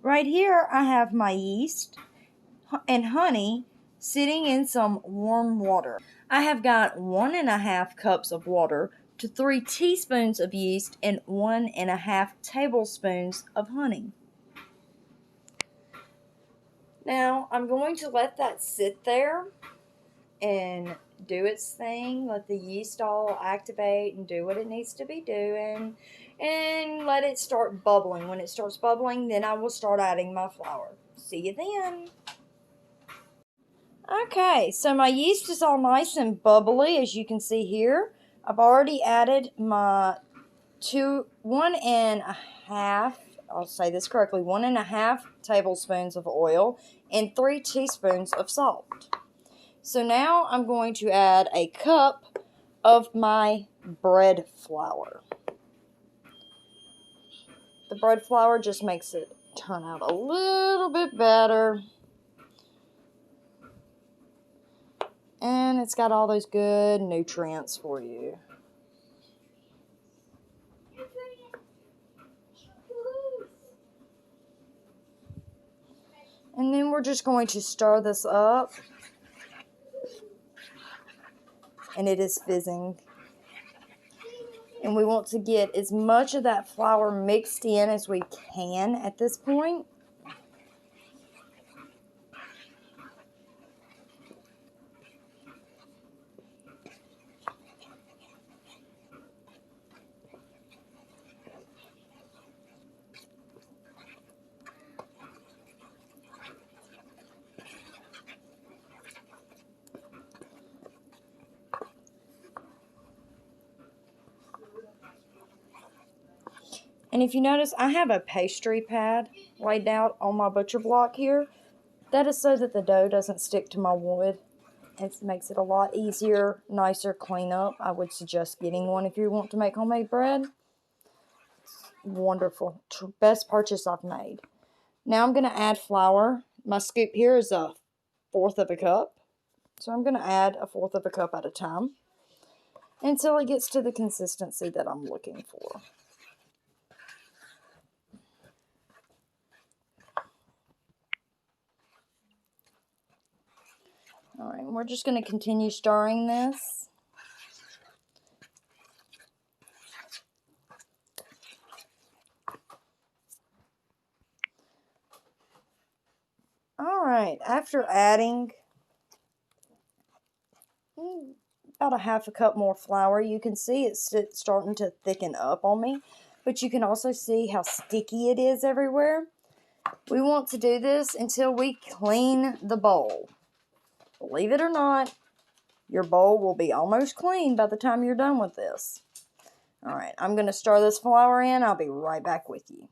Right here I have my yeast and honey sitting in some warm water. I have got 1.5 cups of water to 3 teaspoons of yeast and 1.5 tablespoons of honey. Now I'm going to let that sit there and do its thing. Let the yeast all activate and do what it needs to be doing, and let it start bubbling. When it starts bubbling, then I will start adding my flour. See you then. Okay, so my yeast is all nice and bubbly, as you can see here. I've already added my 1.5, I'll say this correctly, 1.5 tablespoons of oil and 3 teaspoons of salt. So now I'm going to add a cup of my bread flour. The bread flour just makes it turn out a little bit better. And it's got all those good nutrients for you. And then we're just going to stir this up. And it is fizzing. And we want to get as much of that flour mixed in as we can at this point. And if you notice, I have a pastry pad laid out on my butcher block here. That is so that the dough doesn't stick to my wood. It makes it a lot easier, nicer cleanup. I would suggest getting one if you want to make homemade bread. It's wonderful. Best purchase I've made. Now I'm going to add flour. My scoop here is 1/4 of a cup. So I'm going to add 1/4 of a cup at a time until it gets to the consistency that I'm looking for. Alright, we're just going to continue stirring this. Alright, after adding about 1/2 cup more flour, you can see it's starting to thicken up on me. But you can also see how sticky it is everywhere. We want to do this until we clean the bowl. Believe it or not, your bowl will be almost clean by the time you're done with this. Alright, I'm going to stir this flour in. I'll be right back with you.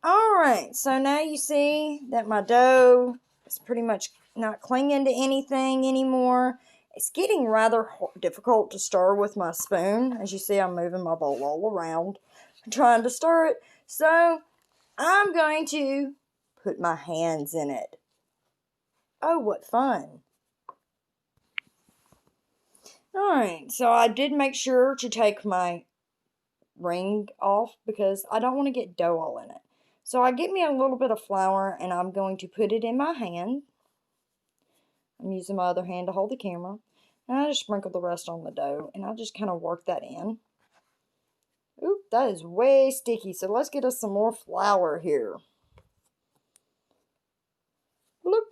Alright, so now you see that my dough is pretty much not clinging to anything anymore. It's getting rather difficult to stir with my spoon. As you see, I'm moving my bowl all around, trying to stir it. So, I'm going to put my hands in it. Oh, what fun. Alright, so I did make sure to take my ring off because I don't want to get dough all in it. So I get me a little bit of flour and I'm going to put it in my hand. I'm using my other hand to hold the camera. And I just sprinkle the rest on the dough and I just kind of work that in. Oop, that is way sticky. So let's get us some more flour here. Bloop.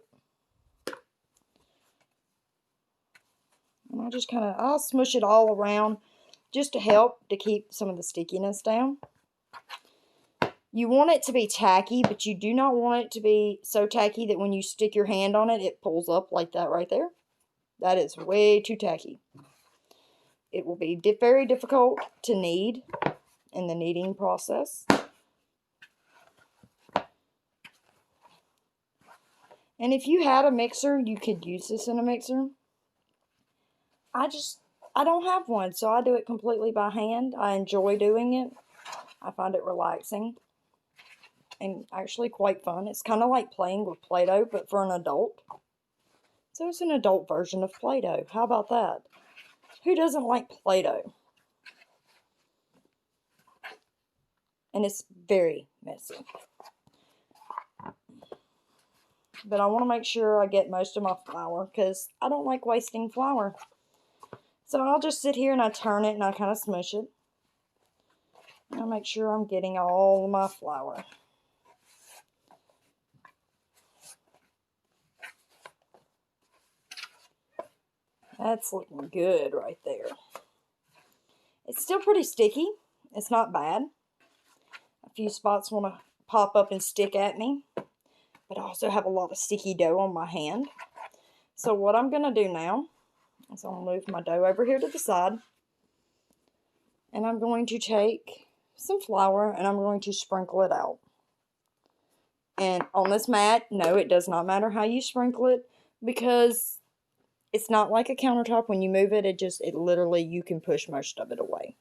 And I'll smush it all around just to help to keep some of the stickiness down. You want it to be tacky, but you do not want it to be so tacky that when you stick your hand on it, it pulls up like that right there. That is way too tacky. It will be very difficult to knead in the kneading process. And if you had a mixer, you could use this in a mixer. I don't have one, so I do it completely by hand. I enjoy doing it. I find it relaxing and actually quite fun. It's kind of like playing with Play-Doh, but for an adult. So it's an adult version of Play-Doh. How about that? Who doesn't like Play-Doh? and it's very messy. But I want to make sure I get most of my flour because I don't like wasting flour. So I'll just sit here and I turn it and I kind of smush it. And I make sure I'm getting all of my flour. That's looking good right there. It's still pretty sticky. It's not bad. A few spots want to pop up and stick at me. But I also have a lot of sticky dough on my hand. So what I'm going to do now is I'm going to move my dough over here to the side. And I'm going to take some flour and I'm going to sprinkle it out. And on this mat, no, it does not matter how you sprinkle it because it's not like a countertop. When you move it, it literally, you can push most of it away.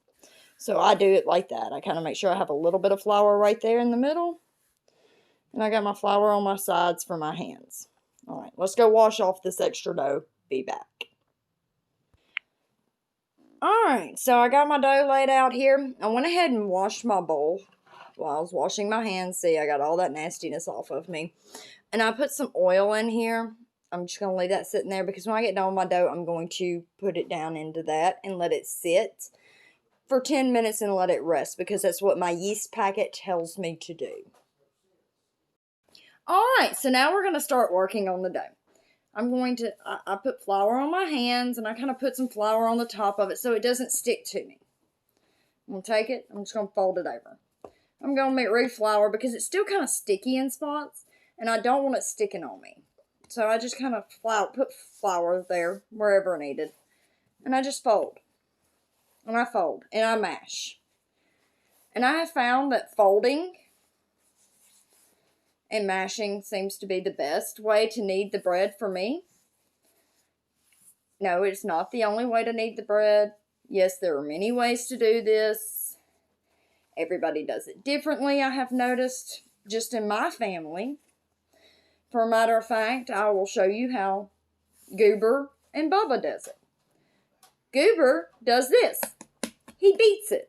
So I do it like that. I kind of make sure I have a little bit of flour right there in the middle. And I got my flour on my sides for my hands. All right, let's go wash off this extra dough. Be back. All right, so I got my dough laid out here. I went ahead and washed my bowl while I was washing my hands. See, I got all that nastiness off of me. And I put some oil in here. I'm just going to leave that sitting there because when I get done with my dough, I'm going to put it down into that and let it sit for 10 minutes and let it rest because that's what my yeast packet tells me to do. All right, so now we're going to start working on the dough. I put flour on my hands and I kind of put some flour on the top of it so it doesn't stick to me. I'm going to take it, I'm just going to fold it over. I'm going to reflour because it's still kind of sticky in spots and I don't want it sticking on me. So I just kind of put flour there wherever needed. And I just fold. And I fold and I mash. And I have found that folding and mashing seems to be the best way to knead the bread for me. No, it's not the only way to knead the bread. Yes, there are many ways to do this. Everybody does it differently, I have noticed, just in my family. For a matter of fact, I will show you how Goober and Bubba does it. Goober does this. He beats it.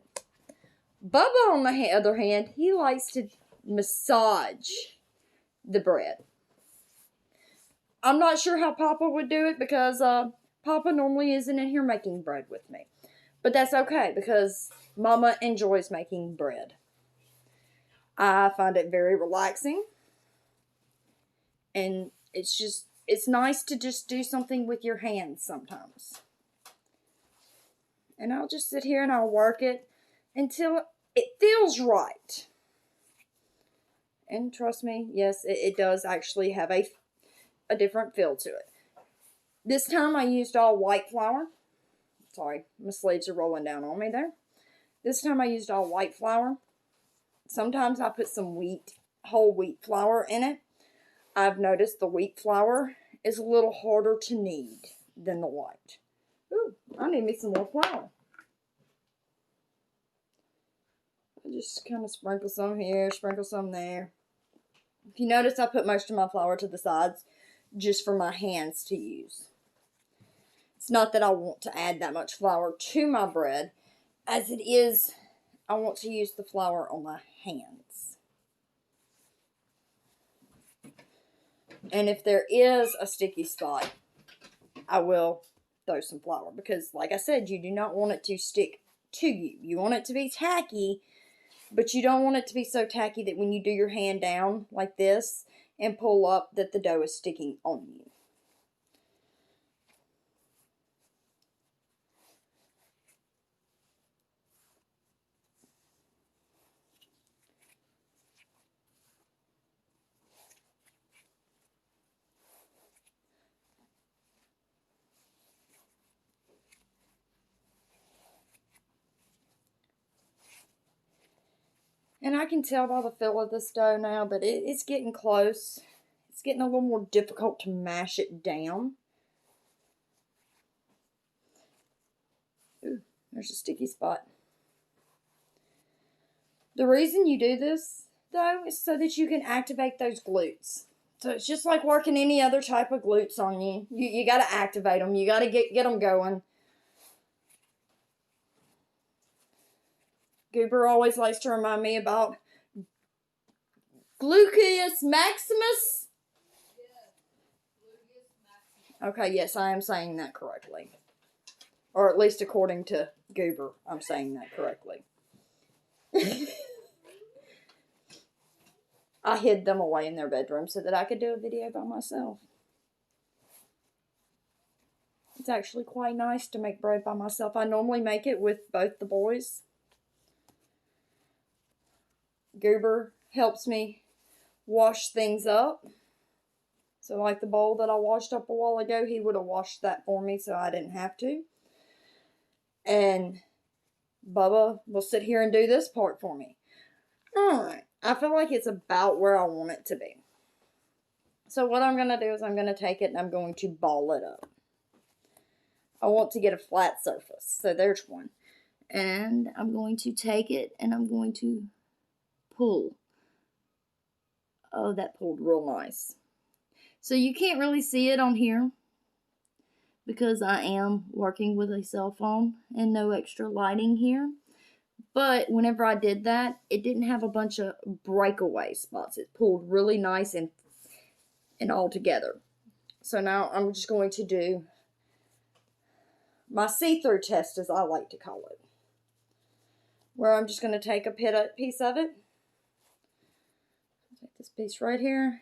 Bubba, on the other hand, he likes to massage the bread. I'm not sure how Papa would do it because Papa normally isn't in here making bread with me. But that's okay because Mama enjoys making bread. I find it very relaxing. And it's nice to just do something with your hands sometimes. And I'll just sit here and I'll work it until it feels right. And trust me, yes, it does actually have a different feel to it. This time I used all white flour. Sorry, my sleeves are rolling down on me there. This time I used all white flour. Sometimes I put some whole wheat flour in it. I've noticed the wheat flour is a little harder to knead than the white. Ooh, I need me some more flour. I just kind of sprinkle some here, sprinkle some there. If you notice, I put most of my flour to the sides just for my hands to use. It's not that I want to add that much flour to my bread, as it is, I want to use the flour on my hands. And if there is a sticky spot, I will throw some flour because, like I said, you do not want it to stick to you. You want it to be tacky, but you don't want it to be so tacky that when you do your hand down like this and pull up that the dough is sticking on you. And I can tell by the feel of this dough now that it's getting close. It's getting a little more difficult to mash it down. Ooh, there's a sticky spot. The reason you do this, though, is so that you can activate those glutes. So it's just like working any other type of glutes on you. You got to activate them. You got to get them going. Goober always likes to remind me about Gluteus Maximus. Okay, yes, I am saying that correctly. Or at least according to Goober, I'm saying that correctly. I hid them away in their bedroom so that I could do a video by myself. It's actually quite nice to make bread by myself. I normally make it with both the boys. Goober helps me wash things up. So like the bowl that I washed up a while ago, he would have washed that for me so I didn't have to. And Bubba will sit here and do this part for me. Alright, I feel like it's about where I want it to be. So what I'm going to do is I'm going to take it and I'm going to ball it up. I want to get a flat surface. So there's one. And I'm going to take it and I'm going to pull. Oh, that pulled real nice. So you can't really see it on here because I am working with a cell phone and no extra lighting here. But whenever I did that, it didn't have a bunch of breakaway spots. It pulled really nice and all together. So now I'm just going to do my see-through test, as I like to call it. Where I'm just going to take a piece of it. Take this piece right here.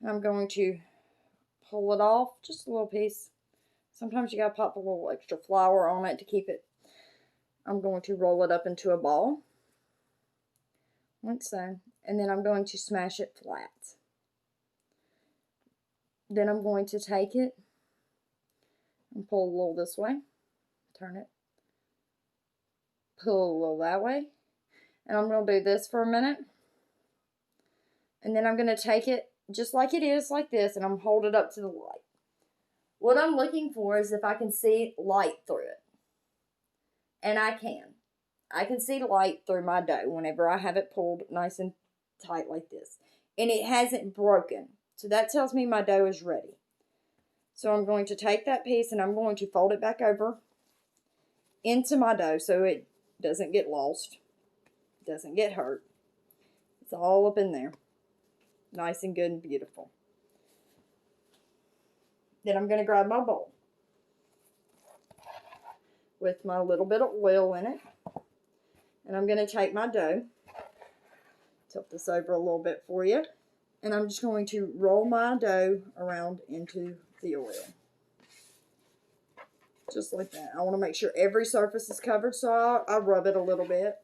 I'm going to pull it off, just a little piece. Sometimes you got to pop a little extra flour on it to keep it. I'm going to roll it up into a ball, like so. And then I'm going to smash it flat. Then I'm going to take it and pull a little this way. Turn it. Pull a little that way. And I'm going to do this for a minute. And then I'm going to take it just like it is, like this, and I'm hold it up to the light. What I'm looking for is if I can see light through it. And I can. I can see light through my dough whenever I have it pulled nice and tight like this. And it hasn't broken. So that tells me my dough is ready. So I'm going to take that piece and I'm going to fold it back over into my dough so it doesn't get lost. Doesn't get hurt. It's all up in there. Nice and good and beautiful. Then I'm going to grab my bowl with my little bit of oil in it. And I'm going to take my dough. Tilt this over a little bit for you. And I'm just going to roll my dough around into the oil. Just like that. I want to make sure every surface is covered, so I rub it a little bit.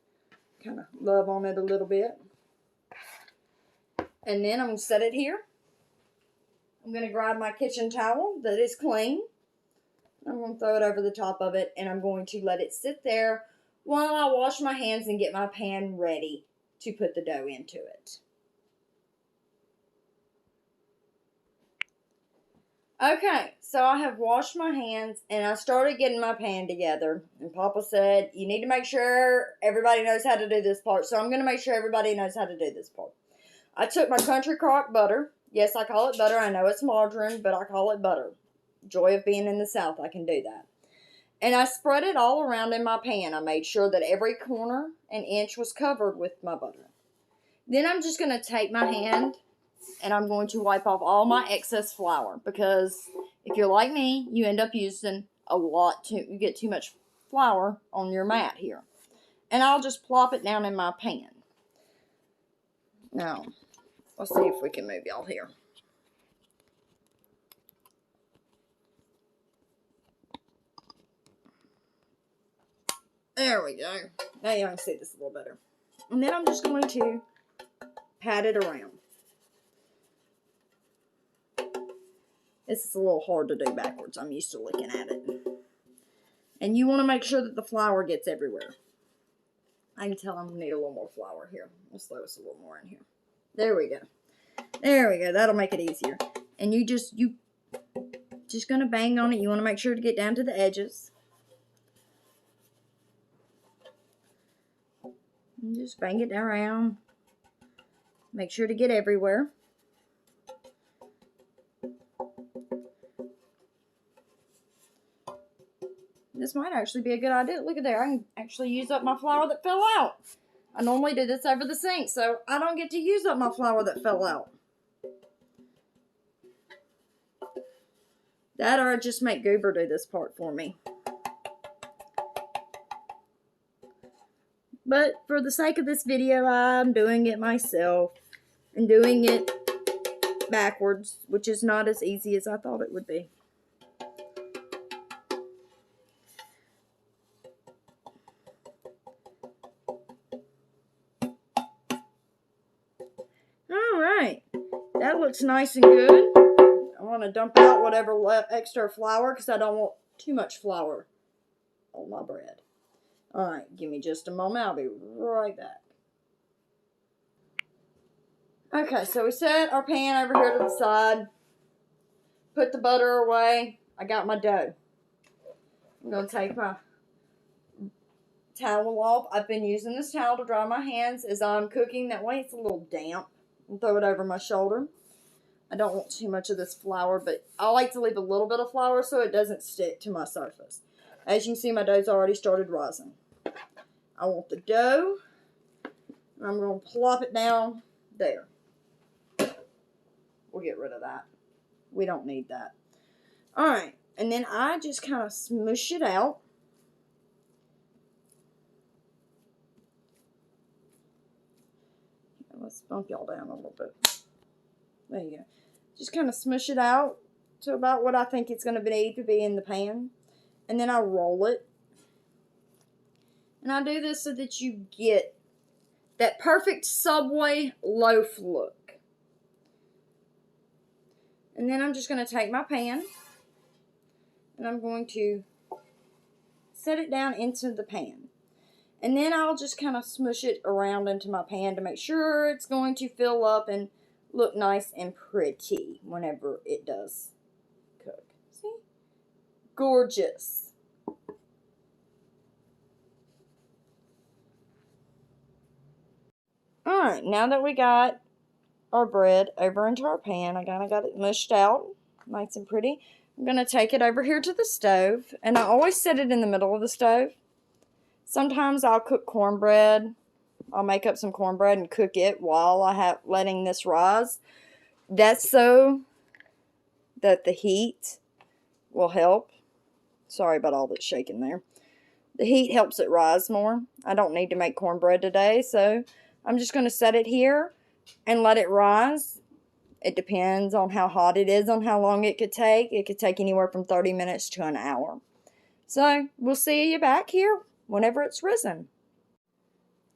Kind of love on it a little bit. And then I'm going to set it here. I'm going to grab my kitchen towel that is clean. I'm going to throw it over the top of it, and I'm going to let it sit there while I wash my hands and get my pan ready to put the dough into it. Okay, so I have washed my hands, and I started getting my pan together. And Papa said, you need to make sure everybody knows how to do this part. So I'm going to make sure everybody knows how to do this part. I took my country crock butter. Yes, I call it butter. I know it's margarine, but I call it butter. Joy of being in the South, I can do that. And I spread it all around in my pan. I made sure that every corner and inch was covered with my butter. Then I'm just going to take my hand and I'm going to wipe off all my excess flour, because if you're like me, you end up using a lot. You get too much flour on your mat here. And I'll just plop it down in my pan. Now, let's see if we can move y'all here. There we go. Now you can see this a little better. And then I'm just going to pat it around. This is a little hard to do backwards. I'm used to looking at it. And you want to make sure that the flour gets everywhere. I can tell I'm going to need a little more flour here. Let's throw us a little more in here. There we go. There we go. That'll make it easier. And you just going to bang on it. You want to make sure to get down to the edges. And just bang it around. Make sure to get everywhere. this might actually be a good idea. Look at there. I can actually use up my flour that fell out. I normally do this over the sink, so I don't get to use up my flour that fell out. That or I just make Goober do this part for me. But for the sake of this video, I'm doing it myself. And doing it backwards, which is not as easy as I thought it would be. Alright, that looks nice and good. I want to dump out whatever extra flour because I don't want too much flour on my bread. Alright, give me just a moment. I'll be right back. Okay, so we set our pan over here to the side. Put the butter away. I got my dough. I'm going to take my towel off. I've been using this towel to dry my hands as I'm cooking. That way it's a little damp. And throw it over my shoulder. I don't want too much of this flour, but I like to leave a little bit of flour so it doesn't stick to my surface. As you can see, my dough's already started rising. I want the dough. And I'm going to plop it down there. We'll get rid of that. We don't need that. Alright, and then I just kind of smush it out. Let's bump y'all down a little bit. There you go. Just kind of smush it out to about what I think it's going to need to be in the pan. And then I roll it. And I do this so that you get that perfect Subway loaf look. And then I'm just going to take my pan and I'm going to set it down into the pan. And then I'll just kind of smush it around into my pan to make sure it's going to fill up and look nice and pretty whenever it does cook. See? Gorgeous. Alright, now that we got our bread over into our pan, I kind of got it mushed out, nice and pretty. I'm going to take it over here to the stove, and I always set it in the middle of the stove. Sometimes I'll cook cornbread. I'll make up some cornbread and cook it while I have letting this rise. That's so that the heat will help. Sorry about all that shaking there. The heat helps it rise more. I don't need to make cornbread today, so I'm just going to set it here and let it rise. It depends on how hot it is, on how long it could take. It could take anywhere from 30 minutes to an hour. So, we'll see you back here whenever it's risen.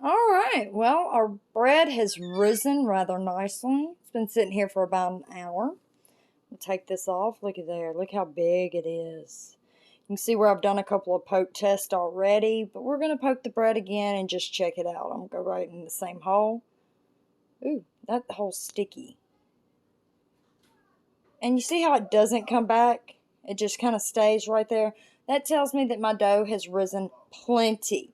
Alright, well, our bread has risen rather nicely. It's been sitting here for about an hour. I'll take this off. Look at there. Look how big it is. You can see where I've done a couple of poke tests already, but we're going to poke the bread again and just check it out. I'm going to go right in the same hole. Ooh, that hole's sticky. And you see how it doesn't come back? It just kind of stays right there. That tells me that my dough has risen plenty.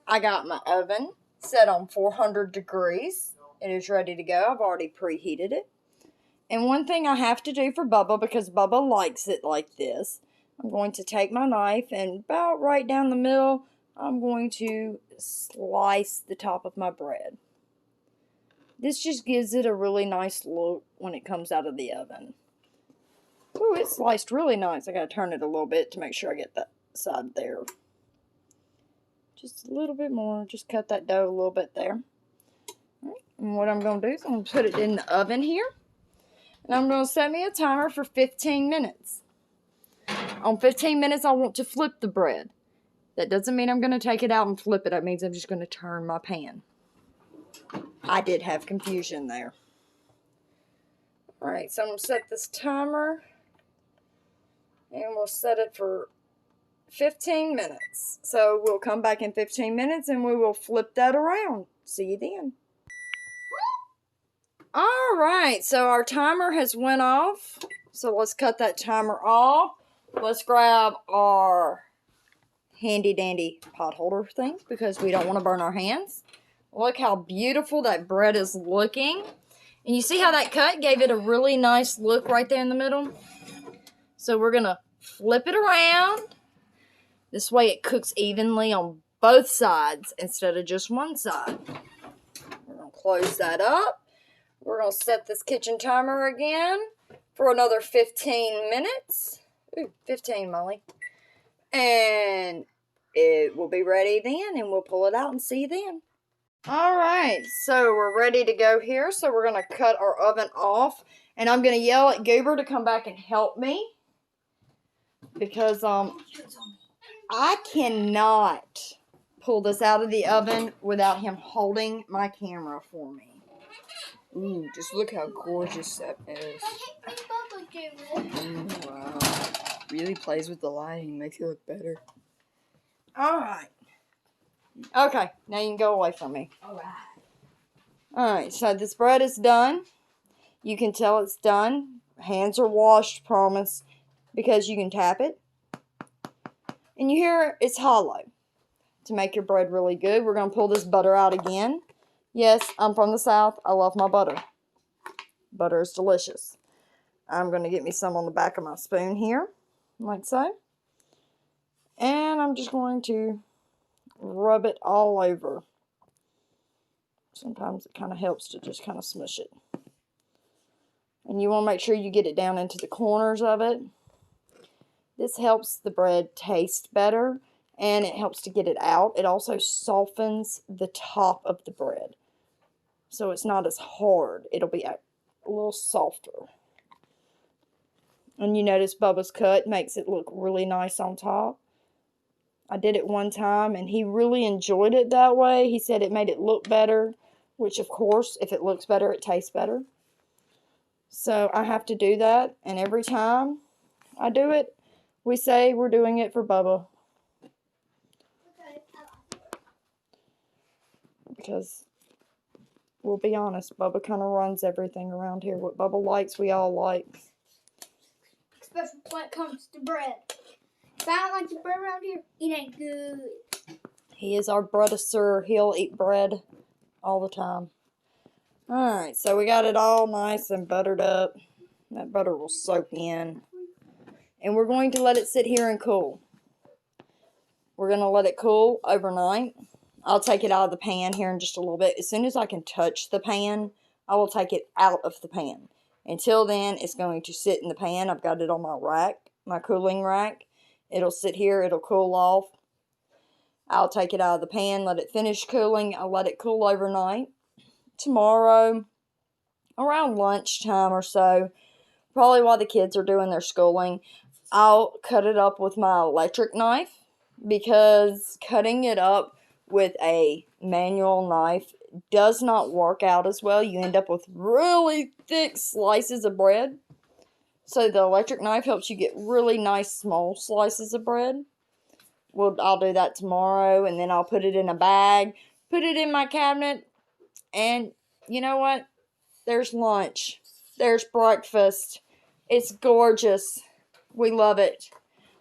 I got my oven set on 400 degrees. It is ready to go. I've already preheated it. And one thing I have to do for Bubba, because Bubba likes it like this, I'm going to take my knife and about right down the middle, I'm going to slice the top of my bread. This just gives it a really nice look when it comes out of the oven. Ooh, it's sliced really nice. I gotta turn it a little bit to make sure I get that side there. Just a little bit more. Just cut that dough a little bit there. Right. And what I'm going to do is I'm going to put it in the oven here. And I'm going to set me a timer for 15 minutes. On 15 minutes, I want to flip the bread. That doesn't mean I'm going to take it out and flip it. That means I'm just going to turn my pan. I did have confusion there. Alright, so I'm going to set this timer. And we'll set it for 15 minutes. So we'll come back in 15 minutes and we will flip that around. See you then. Alright, so our timer has went off. So let's cut that timer off. Let's grab our handy dandy pot holder thing because we don't want to burn our hands. Look how beautiful that bread is looking. And you see how that cut gave it a really nice look right there in the middle? So we're going to flip it around. This way it cooks evenly on both sides instead of just one side. We're going to close that up. We're going to set this kitchen timer again for another 15 minutes. Ooh, 15, Molly. And it will be ready then, and we'll pull it out and see you then. Alright, so we're ready to go here. So we're going to cut our oven off. And I'm going to yell at Goober to come back and help me. Because I cannot pull this out of the oven without him holding my camera for me. Ooh, just look how gorgeous that is. Wow. Really plays with the lighting. Makes it look better. Alright. Okay, now you can go away from me. Alright, so this bread is done. You can tell it's done. Hands are washed, promise. Because you can tap it. And you hear it's hollow. To make your bread really good, we're going to pull this butter out again. Yes, I'm from the South. I love my butter. Butter is delicious. I'm going to get me some on the back of my spoon here, like so. And I'm just going to rub it all over. Sometimes it kind of helps to just kind of smush it. And you want to make sure you get it down into the corners of it. This helps the bread taste better, and it helps to get it out. It also softens the top of the bread, so it's not as hard. It'll be a little softer. And you notice Bubba's cut makes it look really nice on top. I did it one time, and he really enjoyed it that way. He said it made it look better, which, of course, if it looks better, it tastes better. So I have to do that, and every time I do it, we say we're doing it for Bubba. Because, we'll be honest, Bubba kind of runs everything around here. What Bubba likes, we all like. Especially when it comes to bread. If I don't like the bread around here, it ain't good. He is our brother, sir. He'll eat bread all the time. Alright, so we got it all nice and buttered up. That butter will soak in. And we're going to let it sit here and cool. We're going to let it cool overnight. I'll take it out of the pan here in just a little bit. As soon as I can touch the pan, I will take it out of the pan. Until then, it's going to sit in the pan. I've got it on my rack, my cooling rack. It'll sit here. It'll cool off. I'll take it out of the pan, let it finish cooling. I'll let it cool overnight. Tomorrow, around lunchtime or so, probably while the kids are doing their schooling, I'll cut it up with my electric knife, because cutting it up with a manual knife does not work out as well. You end up with really thick slices of bread. So the electric knife helps you get really nice small slices of bread. I'll do that tomorrow, and then I'll put it in a bag, put it in my cabinet, and you know what? There's lunch. There's breakfast. It's gorgeous. We love it.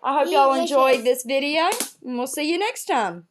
I hope y'all enjoyed this video, and we'll see you next time.